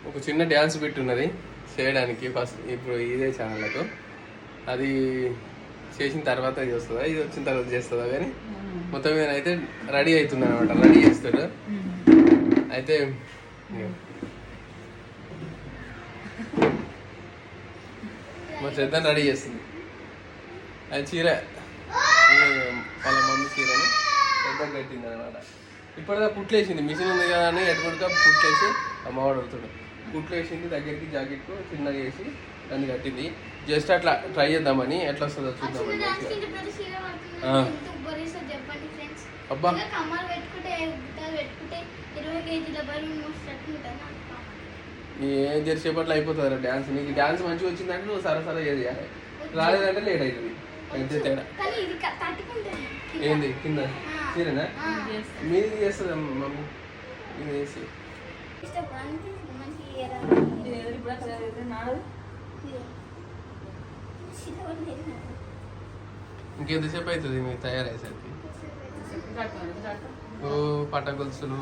ఒక చిన్న dance bit ఉన్నది చేయడానికి ఫస్ట్ ఇప్పుడు ఇదే ఛానల్లకు అది చేసిన తర్వాత ఇది వస్తుందా ఇది వచ్చిన తర్వాత చేస్తుందా కానీ మొత్తం మీద అయితే రెడీ అవుతుంది అనమాట రెడీ చేస్తాడు అయితే మా చేద్దాం రెడీ చేస్తుంది అది చీర వాళ్ళ మమ్మీ చీరని పెద్ద కట్టింది అనమాట ఇప్పటిదా పుట్లేసింది మిషన్ ఉంది కదా అని ఎటుకొడుక పుట్లేసి అమ్మవాడు అడుగుతాడు కుట్లు వేసింది దగ్గరికి జాకెట్ చిన్నగా వేసి దాన్ని కట్టింది జస్ట్ అట్లా ట్రై చేద్దామని ఎట్లా వస్తుందో చూద్దామని అబ్బా ఏం జరిసేపట్లో అయిపోతుంది డ్యాన్స్ నీకు డ్యాన్స్ మంచిగా వచ్చిందంటే నువ్వు సరసరా చేయాలి రాలేదంటే లేట్ అవుతుంది అంతే తేడా ఏంది కింద సరేనా మీది చేస్తుంది మమ్మీ ఇది వేసి ఇంకెంతసేపు అవుతుంది మీకు తయారయ్యేసరికి ఓ పట్ట గొలుసులు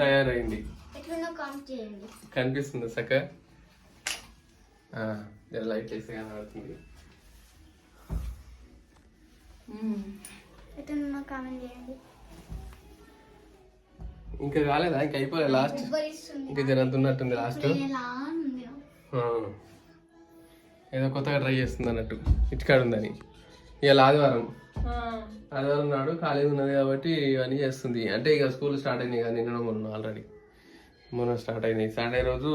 తయారైంది కనిపిస్తుంది సక్క లైట్ వేస్తే కనబడుతుంది ఇంకా కాలేదా ఇంకా అయిపోలేదు లాస్ట్ ఇంకా జరంత ఉన్నట్టుంది లాస్ట్ ఏదో కొత్తగా ట్రై చేస్తుంది అన్నట్టు ఇటుకాడు ఉందని ఇవాళ ఆదివారం నాడు ఖాళీ ఉన్నది కాబట్టి ఇవన్నీ చేస్తుంది అంటే ఇక స్కూల్ స్టార్ట్ అయినాయి కదా నిన్న మొన్న ఆల్రెడీ మొన్న స్టార్ట్ అయినాయి సండే రోజు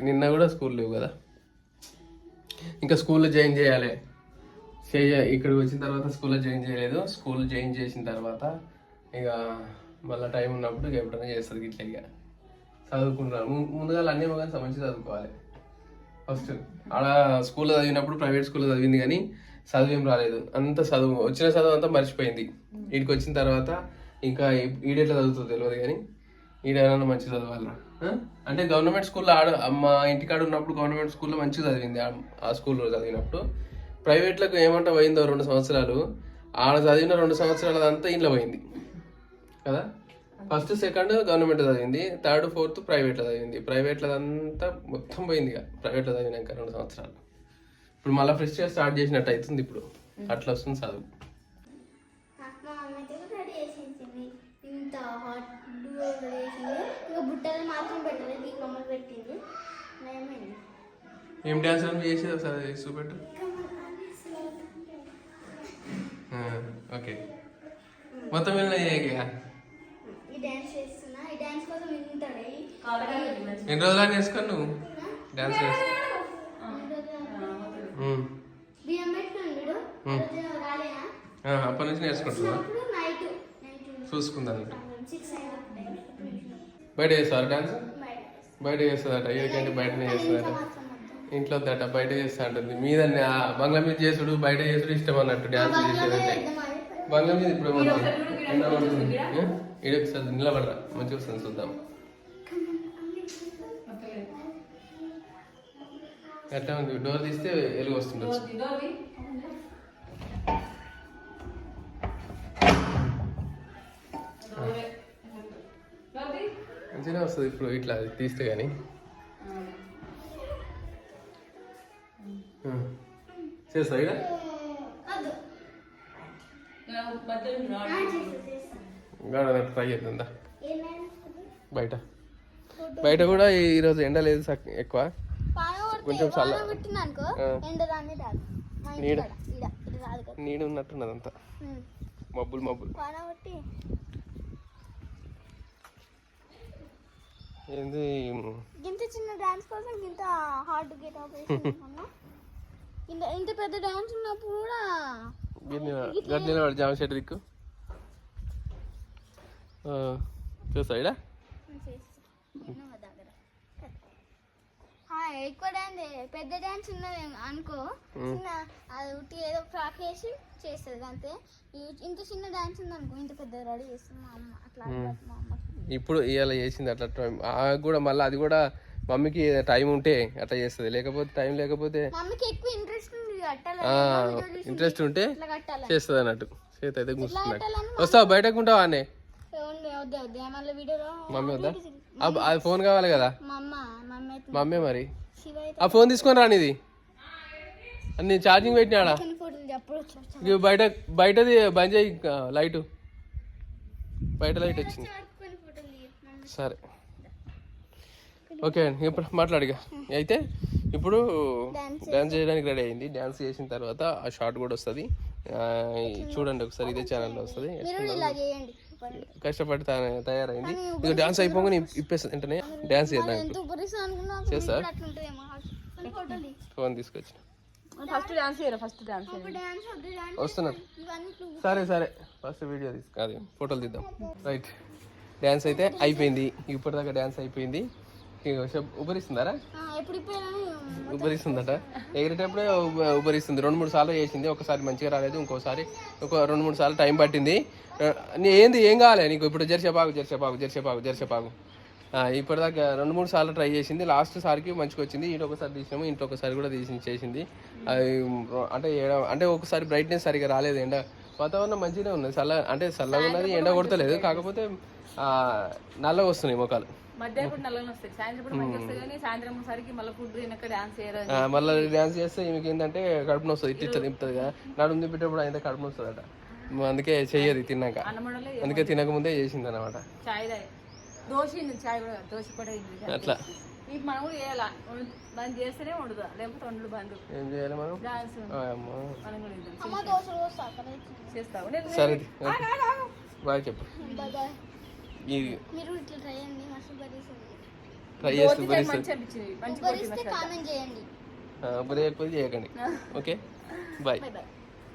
నిన్న కూడా స్కూల్ లేవు కదా ఇంకా స్కూల్లో జాయిన్ చేయాలి ఇక్కడికి వచ్చిన తర్వాత స్కూల్లో జాయిన్ చేయలేదు స్కూల్ జాయిన్ చేసిన తర్వాత ఇక మళ్ళీ టైం ఉన్నప్పుడు ఇక ఎప్పుడైనా చేస్తుంది ఇట్లా ఇక చదువుకుంటారు ముందుగా అన్నీ కానీ మంచిగా చదువుకోవాలి ఫస్ట్ ఆడ స్కూల్లో చదివినప్పుడు ప్రైవేట్ స్కూల్లో చదివింది కానీ చదువు ఏం రాలేదు అంత చదువు వచ్చిన చదువు అంతా మర్చిపోయింది వీడికి వచ్చిన తర్వాత ఇంకా ఈడెట్లా చదువుతుంది తెలియదు కానీ ఈడేమన్నా మంచిగా చదవాలి అంటే గవర్నమెంట్ స్కూల్లో మా ఇంటికాడ ఉన్నప్పుడు గవర్నమెంట్ స్కూల్లో మంచిగా చదివింది ఆ స్కూల్లో చదివినప్పుడు ప్రైవేట్లకు ఏమంటా పోయిందో 2 సంవత్సరాలు ఆడ చదివిన 2 సంవత్సరాలు అంతా ఇంట్లో పోయింది కదా ఫస్ట్ సెకండ్ గవర్నమెంట్ చదివింది థర్డ్ ఫోర్త్ ప్రైవేట్లో చదివింది ప్రైవేట్లో అంతా మొత్తం పోయింది ఇక ప్రైవేట్లో చదివినాక 2 సంవత్సరాలు ఇప్పుడు మళ్ళీ ఫ్రెష్గా స్టార్ట్ చేసినట్టు అవుతుంది ఇప్పుడు అట్లా వస్తుంది చదువు ఏం డ్యాన్స్ అని చేసేది ఒకసారి చూపెట్టు ఓకే మొత్తం ఎన్ని రోజులు నేర్చుకోను నువ్వు డ్యాన్స్ అప్పటి నుంచి నేర్చుకుంటున్నా చూసుకుందాం బయట చేస్తారా డ్యాన్స్ బయట చేస్తుందట ఏకంటే బయటనే చేస్తుందట ఇంట్లో దట బయట చేస్తా ఉంటుంది మీద బంగ్లా మీద చేసుడు బయట చేసుడు ఇష్టం అన్నట్టు డ్యాన్స్ చేసేదంటే బంగ్లా మీద ఇప్పుడు ఈడొకసారి నిలబడరా మంచిగా వస్తుంది చూద్దాం ఎట్లా ఉంది డోర్ తీస్తే వెలుగు వస్తుండొచ్చు మంచిగానే వస్తుంది ఇప్పుడు ఇట్లా తీస్తే కానీ చేస్తా ఇక ట్రై చేద్దా బయట కూడా ఈరోజు ఎండ లేదు ఎక్కువ కొంచెం నీడ ఉన్నట్టున్నది అంతా మబ్బులు ఏంది ఇంత చిన్న డాన్స్ కోసం ఇంత హార్డ్ గెట్ ఇంత పెద్ద డాన్స్ ఉన్నప్పుడు కూడా నిలబడి జామ చెట్టు దిక్కు చూస్తాయిడా ఎక్కువ డాన్స్ పెద్ద డాన్స్ ఉన్నది అనుకో చిన్న అది ఉట్టి ఏదో ఫ్రాక్ వేసి చేస్తుంది అంతే ఇంత చిన్న డాన్స్ ఉంది అనుకో ఇంత పెద్ద రెడీ చేస్తుంది మా అమ్మ అట్లా మా అమ్మ ఇప్పుడు ఇవాళ చేసింది అట్లా కూడా మళ్ళీ అది కూడా మమ్మీకి టైం ఉంటే అట్లా చేస్తుంది లేకపోతే టైం లేకపోతే ఇంట్రెస్ట్ ఉంటే చేస్తుంది అన్నట్టు చేతి అయితే కూర్చున్నట్టు వస్తావా బయటకు ఉంటావా అనే వద్దే వద్దే మళ్ళీ వీడియోలో మమ్మీ వద్దా అది ఫోన్ కావాలి కదా మమ్మీ అయితే మమ్మీ మరి శివ అయితే ఆ ఫోన్ తీసుకొని రానిది అన్ని ఛార్జింగ్ పెట్టినాడా ఫోటోలు అప్పుడు వచ్చి ఇవి బయటది బంద్ చేయి లైట్ బయట లైట్ వచ్చింది ఫోటోలు మమ్మీ సరే ఓకే అండి ఇప్పుడు మాట్లాడిగా అయితే ఇప్పుడు డ్యాన్స్ చేయడానికి రెడీ అయింది డ్యాన్స్ చేసిన తర్వాత ఆ షార్ట్ కూడా వస్తుంది చూడండి ఒకసారి ఇదే ఛానల్లో వస్తుంది మీరు ఇలా చేయండి కష్టపడి తయారైంది ఇక డ్యాన్స్ అయిపోగానే ఇప్పేస్తుంది వెంటనే డ్యాన్స్ చేద్దాం ఎంత ఉపరిస్తా అనుకున్నా చేస్తా అట్లుంటుందేమో ఫోటోలు ఫోన్ తీసుకొచ్చిన ఫస్ట్ డాన్స్ చేయరా ఫస్ట్ డాన్స్ అప్పుడు డాన్స్ వద్దు డాన్స్ వస్తున్నారు ఇవన్నీ నువ్వు సరే ఫస్ట్ వీడియో అది ఫోటోలు తీద్దాం రైట్ డ్యాన్స్ అయితే అయిపోయింది ఇప్పటిదాకా డ్యాన్స్ అయిపోయింది ఉబ్బరిస్తుందారా ఎప్పుడు ఉబ్బరిస్తుందట ఎగిరేటప్పుడే ఉబ్బరిస్తుంది 2-3 సార్లు చేసింది ఒకసారి మంచిగా రాలేదు ఇంకోసారి ఒక 2-3 సార్లు టైం పట్టింది ఏం కావాలి నీకు ఇప్పుడు జరిసేపాకు ఇప్పటిదాకా 2-3 సార్లు ట్రై చేసింది లాస్ట్ సారికి మంచిగా వచ్చింది ఇంట్లో ఒకసారి తీసినాము ఇంట్లో ఒకసారి కూడా చేసింది అది అంటే ఒకసారి బ్రైట్నెస్ సరిగా రాలేదు ఎండ వాతావరణం మంచిగానే ఉన్నది చల్లగా ఉన్నది ఎండ కొడతలేదు కాకపోతే నల్లగా వస్తున్నాయి ముఖాలు మధ్యాహ్నం కూడా నల్లగా వస్తాయి సాయంత్రం కూడా మంచిగా వస్తాయి కానీ సాయంత్రం సరికి మళ్ళీ ఫుడ్ తినక డాన్స్ చేయరు మళ్ళీ డ్యాన్స్ చేస్తే ఈమెకి ఏంటంటే కడుపు నొస్తుంది ఇట్లా తిప్పుతుంది కదా నడుము తిప్పేటప్పుడు అయితే కడుపు నొస్తుందట అందుకే చెయ్యదు తిన్నాక అన్నమడలే అందుకే తినకముందే చేసింది అనమాట చాయ్ దోశ చాయ్ కూడా దోశ కూడా అట్లా మీకు మనం కూడా చేయాలా బంద్ చేస్తేనే వండుదా లేకపోతే వండు బంద్ ఏం చేయాలి మనం డాన్స్ అమ్మో. మనం కూడా చేద్దాం. అమ్మ దోశలు వస్తా చేస్తావు సరే బాయ్ చెప్పు బాయ్ ఈ మీరు ఇట్లా ట్రై చేయండి మస్తు భరిస్తుంది ట్రై చేస్తూ భరిస్తుంది మంచి అనిపించింది మంచి భరిస్తే కామెంట్ చేయండి చేయకపోతే చేయకండి ఓకే బాయ్ బాయ్